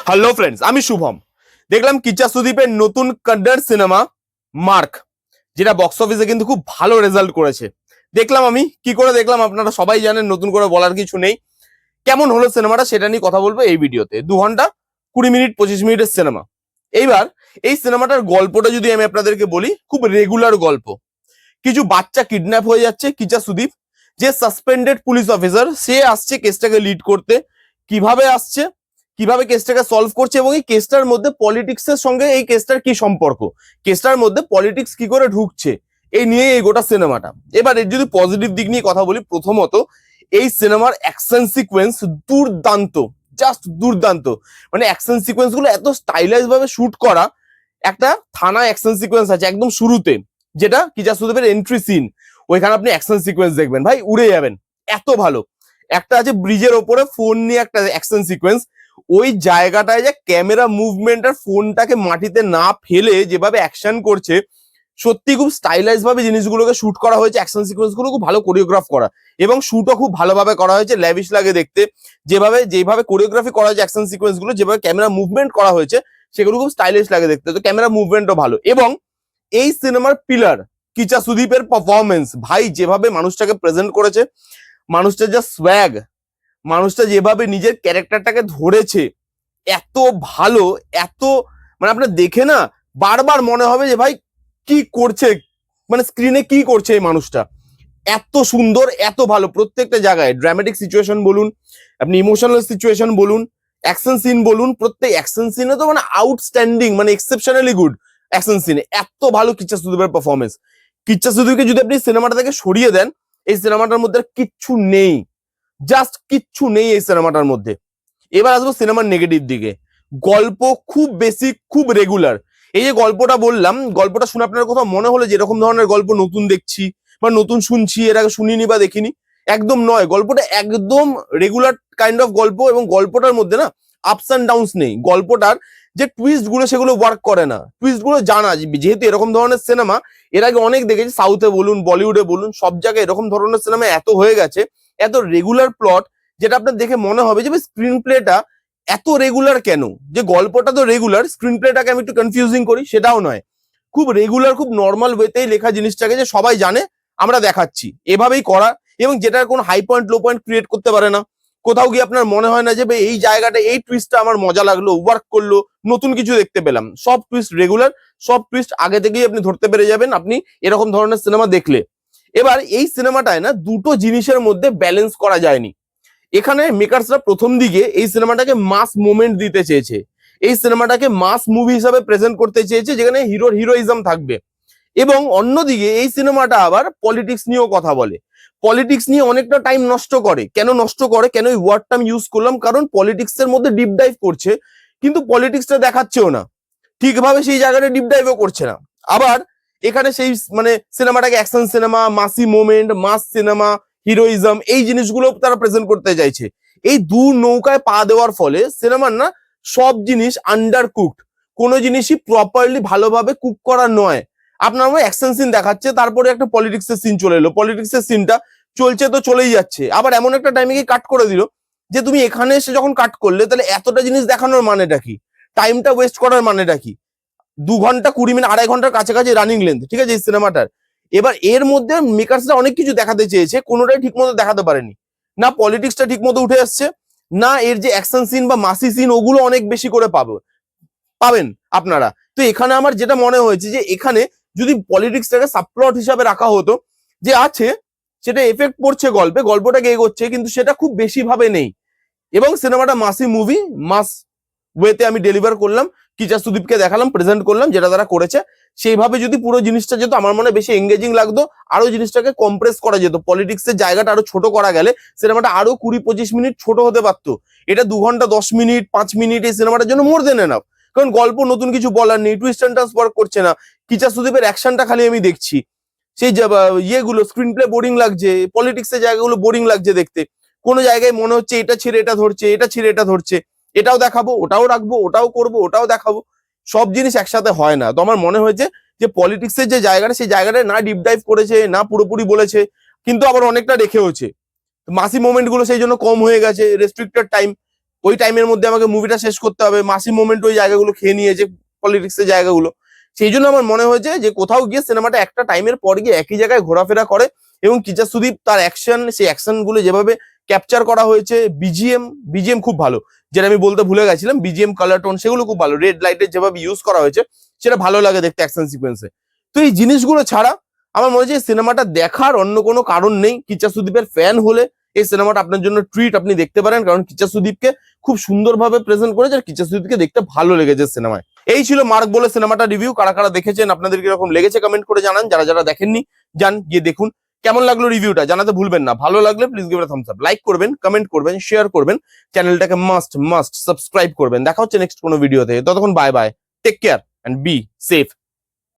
Hello friends, আমি শুভম। দেখলাম কিচ্চা সুদীপের নতুন কন্নড় সিনেমা মার্ক, যেটা বক্স অফিসে কিন্তু খুব ভালো রেজাল্ট করেছে। দেখলাম, আমি কি করে দেখলাম আপনারা সবাই জানেন, নতুন করে বলার কিছু নেই। কেমন হলো সিনেমাটা সেটা নিয়ে কথা বলবো এই ভিডিওতে। 2 ঘন্টা 20 মিনিট 25 মিনিটের সিনেমা। এইবার এই সিনেমাটার গল্পটা যদি আমি আপনাদেরকে বলি, খুব রেগুলার গল্প। কিছু বাচ্চা কিডন্যাপ হয়ে যাচ্ছে, কিচ্চা সুদীপ যে সাসপেন্ডেড পুলিশ অফিসার, সে আসছে কেসটাকে লিড করতে। কিভাবে আসছে, কিভাবে কেসটাকে সলভ করছে, এবং এই কেসটার মধ্যে পলিটিক্সের সঙ্গে এই কেসটার কি সম্পর্ক, কেসটার মধ্যে পলিটিক্স কি করে ঢুকছে, এই নিয়ে এই গোটা সিনেমাটা। এবার এর যদি পজিটিভ দিক নিয়ে কথা বলি, প্রথমত এই সিনেমার অ্যাকশন সিকোয়েন্স দুর্দান্ত, জাস্ট দুর্দান্ত। মানে অ্যাকশন সিকোয়েন্স গুলো এত স্টাইলাইজ ভাবে শুট করা। একটা থানা অ্যাকশন সিকোয়েন্স আছে একদম শুরুতে, যেটা কিচ্চা সুদীপের এন্ট্রি সিন। ওইখানে আপনি অ্যাকশন সিকোয়েন্স দেখবেন, ভাই উড়ে যাবেন, এত ভালো। একটা আছে ব্রিজের ওপরে ফোন নিয়ে একটা অ্যাকশন সিকোয়েন্স। ওই জায়গাটায় যে ক্যামেরা মুভমেন্ট আর ফোনটাকে মাটিতে না ফেলে যেভাবে অ্যাকশন করছে, সত্যি খুব স্টাইলাইজ ভাবে জিনিসগুলোকে শুট করা হয়েছে। অ্যাকশন সিকোয়েন্স গুলো খুব ভালো কোরিওগ্রাফ করা, এবং শুটও খুব ভালোভাবে করা হয়েছে, ল্যাভিশ লাগে দেখতে। যেভাবে কোরিওগ্রাফি করা হয়েছে অ্যাকশন সিকোয়েন্স গুলো, যেভাবে ক্যামেরা মুভমেন্ট করা হয়েছে, সেগুলো খুব স্টাইলিশ লাগে দেখতে। তো ক্যামেরা মুভমেন্টও ভালো। এবং এই সিনেমার পিলার কিচ্চা সুদীপের পারফরমেন্স, ভাই যেভাবে মানুষটাকে প্রেজেন্ট করেছে, মানুষটার যা সোয়াগ, মানুষটা যেভাবে নিজের ক্যারেক্টারটাকে ধরেছে, এত ভালো, এত মানে আপনার দেখে না বারবার মনে হবে যে ভাই কি করছে, মানে স্ক্রিনে কি করছে এই মানুষটা। এত সুন্দর, এত ভালো প্রত্যেকটা জায়গায়। ড্রামাটিক সিচুয়েশন বলুন, আপনি ইমোশনাল সিচুয়েশন বলুন, অ্যাকশন সিন বলুন, প্রত্যেক অ্যাকশন সিনে তো মানে আউটস্ট্যান্ডিং, মানে এক্সেপশনালি গুড অ্যাকশন সিনে। এত ভালো কিচ্চা সুদীপের পারফরমেন্স। কিচ্চা সুদীপকে যদি আপনি সিনেমাটা থেকে সরিয়ে দেন, এই সিনেমাটার মধ্যে কিচ্ছু নেই, জাস্ট কিচ্ছু নেই এই সিনেমাটার মধ্যে। এবার আসবো সিনেমার নেগেটিভ দিকে। গল্প খুব বেসিক, খুব রেগুলার। এই যে গল্পটা বললাম, গল্পটা শুনে আপনার কোথাও মনে হলো যে এরকম ধরনের গল্প নতুন দেখছি বা নতুন শুনছি, এর আগে শুনিনি বা দেখিনি, একদম নয়। গল্পটা একদম রেগুলার কাইন্ড অফ গল্প, এবং গল্পটার মধ্যে না আপস অ্যান্ড ডাউনস নেই। গল্পটার যে টুইস্ট গুলো, সেগুলো ওয়ার্ক করে না। টুইস্ট গুলো জানা, যেহেতু এরকম ধরনের সিনেমা এর আগে অনেক দেখেছি, সাউথে বলুন, বলিউডে বলুন, সব জায়গায় এরকম ধরনের সিনেমা এত হয়ে গেছে, এত রেগুলার প্লট, যেটা আপনার দেখে মনে হবে যে স্ক্রিন প্লেটা এত রেগুলার কেন। যে গল্পটা তো রেগুলার, স্ক্রিন প্লেটাকে আমি একটু কনফিউজিং করি সেটাও নয়। খুব রেগুলার, খুব নর্মাল ওয়েতেই লেখা জিনিসটাকে, যে সবাই জানে আমরা দেখাচ্ছি, এভাবেই করা। এবং যেটার কোনো high point low point create করতে পারে না। কোথাও গিয়ে আপনার মনে হয় না যে এই জায়গাটা, এই টুইস্টটা আমার মজা লাগলো, ওয়ার্ক করলো, নতুন কিছু দেখতে পেলাম। সব টুইস্ট রেগুলার, সব টুইস্ট আগে থেকেই আপনি ধরতে পেরে যাবেন আপনি এরকম ধরনের সিনেমা দেখলে। এবার এই সিনেমাটায় না দুটো জিনিসের মধ্যে ব্যালেন্স করা যায়নি। এখানে মেকার্সরা প্রথম দিকে এই সিনেমাটাকে মাস মোমেন্ট দিতে চেয়েছে, এই সিনেমাটাকে মাস মুভি হিসাবে প্রেজেন্ট করতে চেয়েছে, যেখানে হিরোর হিরোইজম থাকবে। এবং অন্যদিকে এই সিনেমাটা আবার পলিটিক্স নিয়েও কথা বলে, পলিটিক্স নিয়ে অনেকটা টাইম নষ্ট করে। কেন নষ্ট করে, কেন এই ওয়ার্ডটা আমি ইউজ করলাম, কারণ পলিটিক্স এর মধ্যে ডিপ ডাইভ করছে, কিন্তু পলিটিক্সটা দেখাচ্ছেও না ঠিকভাবে, সেই জায়গাটা ডিপ ডাইভও করছে না। আবার এখানে সেই মানে সিনেমাটাকে অ্যাকশন সিনেমা, মাসি মোমেন্ট, মাস সিনেমা, হিরোইজম, এই জিনিসগুলো তারা প্রেজেন্ট করতে চাইছে। এই দু নৌকায় পা দেওয়ার ফলে সিনেমার না সব জিনিস আন্ডার কুকড, কোনো জিনিসই প্রপারলি ভালোভাবে কুক করা নয়। আপনার আমার অ্যাকশন সিন দেখাচ্ছে, তারপরে একটা পলিটিক্স এর সিন চলে এলো, পলিটিক্স এর সিনটা চলছে তো চলেই যাচ্ছে, আবার এমন একটা টাইমে গিয়ে কাট করে দিল, যে তুমি এখানে এসে যখন কাট করলে, তাহলে এতটা জিনিস দেখানোর মানেটা কি, টাইমটা ওয়েস্ট করার মানেটা কি। 2 ঘন্টা 20 মিনিট, 2.5 ঘন্টার কাছাকাছি রানিং লেন্থ, ঠিক আছে এই সিনেমাটার। এবার এর মধ্যে মেকার্সরা অনেক কিছু দেখাতে চেয়েছে, কোনোটাই ঠিক মতো দেখাতে পারেনি। না পলিটিক্সটা ঠিক মতো উঠে আসছে, না এর যে অ্যাকশন সিন বা মাসি সিন, ওগুলো অনেক বেশি করে পাবেন আপনারা। তো এখানে আমার যেটা মনে হয়েছে, যে এখানে যদি পলিটিক্সটাকে সাবপ্লট হিসাবে রাখা হতো, যে আছে সেটা এফেক্ট পড়ছে গল্পে, গল্পটাকে এগোচ্ছে, কিন্তু সেটা খুব বেশি ভাবে নেই। এবং সিনেমাটা মাসি মুভি, মাস ওয়েতে আমি ডেলিভার করলাম, কিচ্চা সুদীপকে দেখালাম, প্রেজেন্ট করলাম, যেটা তারা করেছে সেইভাবে যদি পুরো জিনিসটা যেত, আমার মনে বেশি এঙ্গেজিং লাগতো। আরো জিনিসটাকে কম্প্রেস করা যেত, পলিটিক্সের জায়গাটা আরো ছোট করা গেলে সিনেমাটা আরো 20-25 মিনিট ছোট হতে পারতো। এটা 2 ঘন্টা 10 মিনিট 5 মিনিট এই সিনেমাটার জন্য মোর দেন এনাফ। কারণ গল্প নতুন কিছু বলার নেই, টুইস্ট এন্ড টার্নস ওয়ার্ক করছে না, কিচ্চা সুদীপের অ্যাকশনটা খালি আমি দেখছি, সেই ইয়েগুলো স্ক্রিন প্লে বোরিং লাগছে, পলিটিক্সের জায়গাগুলো বোরিং লাগছে দেখতে। কোনো জায়গায় মনে হচ্ছে এটা ছেড়ে এটা ধরছে, এটা ছেড়ে এটা ধরছে, এটাও দেখাবো, ওটাও রাখবো, ওটাও করবো, ওটাও দেখাবো, সব জিনিস একসাথে হয় না। তো আমার মনে হয়েছে যে পলিটিক্সের যে জায়গাটা, সেই জায়গাটা না ডিপ ডাইভ করেছে, না পুরোপুরি বলেছে, কিন্তু আবার অনেকটা রেখেওছে। মাসি মোমেন্ট গুলো সেই জন্য কম হয়ে গেছে, রেস্ট্রিক্টেড টাইম। ওই টাইমের মধ্যে আমাকে মুভিটা শেষ করতে হবে, মাসি মোমেন্ট ওই জায়গাগুলো খেয়ে নিয়েছে, পলিটিক্স এর জায়গাগুলো। সেই জন্য আমার মনে হয়েছে যে কোথাও গিয়ে সিনেমাটা একটা টাইমের পর গিয়ে একই জায়গায় ঘোরাফেরা করে, এবং কিচার সুদীপ তার অ্যাকশন, সেই অ্যাকশন গুলো যেভাবে ক্যাপচার করা হয়েছে, বিজিএম খুব ভালো, যেটা আমি বলতে ভুলে গেছিলাম, বিজিএম কালার টোন সেগুলো খুব ভালো, রেড লাইটের যেভাবে ইউজ করা হয়েছে সেটা ভালো লাগে দেখতে অ্যাকশন সিকোয়েন্সে। তো এই জিনিসগুলো ছাড়া আমার মনে হচ্ছে এই সিনেমাটা দেখার অন্য কোনো কারণ নেই। কিচার সুদীপের ফ্যান হলে এই সিনেমাটা আপনার জন্য ট্রিট, আপনি দেখতে পারেন, কারণ কিচার সুদীপকে খুব সুন্দরভাবে প্রেজেন্ট করেছে আর কিচার সুদীপকে দেখতে ভালো লেগেছে সিনেমায়। এই ছিল মার্ক বলে সিনেমাটা রিভিউ। কারা কারা দেখেছেন, আপনাদের কিরকম লেগেছে কমেন্ট করে জানান। যারা যারা দেখেননি যান গিয়ে দেখুন। কেমন লাগলো রিভিউটা জানাতে ভুলবেন না। ভালো লাগলে please give it a Thums up, like করবেন, কমেন্ট করবেন, শেয়ার করবেন, চ্যানেলটাকে মাস্ট সাবস্ক্রাইব করবেন। দেখা হচ্ছে নেক্সট কোনো ভিডিওতে। ততক্ষণ bye bye, take care and be safe.